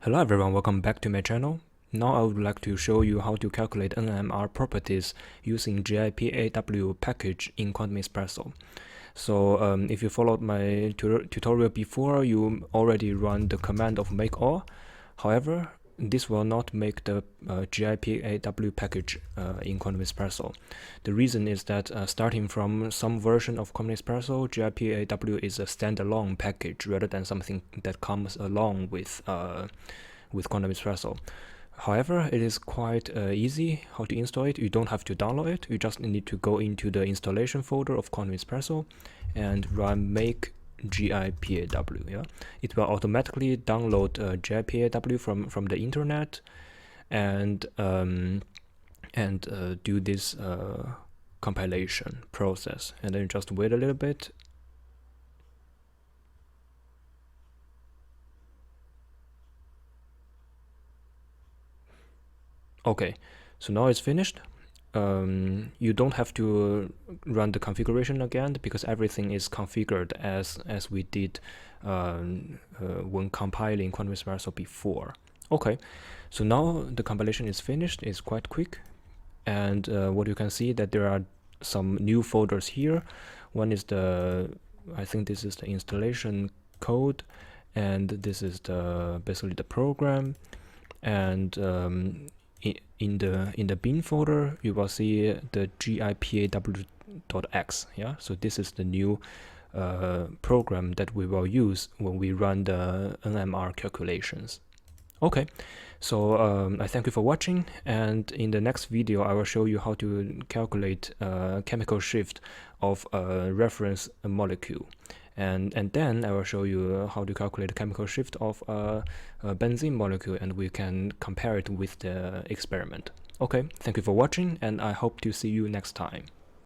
Hello everyone, welcome back to my channel. Now I would like to show you how to calculate NMR properties using GIPAW package in Quantum Espresso. So if you followed my tutorial before, you already run the command of make all. However, this will not make the GIPAW package in Quantum Espresso. The reason is that starting from some version of Quantum Espresso, GIPAW is a standalone package rather than something that comes along with Quantum Espresso. However, it is quite easy how to install it. You don't have to download it. You just need to go into the installation folder of Quantum Espresso and run make GIPAW. Yeah, it will automatically download GIPAW from the internet and do this compilation process, and then just wait a little bit. Okay, so now it's finished. You don't have to run the configuration again because everything is configured as we did when compiling Quantum Espresso before. Okay, so now the compilation is finished. It's quite quick, and what you can see that there are some new folders here. One is I think this is the installation code, and this is basically the program, and in the bin folder you will see the gipaw.x. yeah, so this is the new program that we will use when we run the NMR calculations. Okay, so I thank you for watching, and in the next video I will show you how to calculate chemical shift of a reference molecule, and then I will show you how to calculate the chemical shift of a benzene molecule, and we can compare it with the experiment. Okay, thank you for watching, and I hope to see you next time.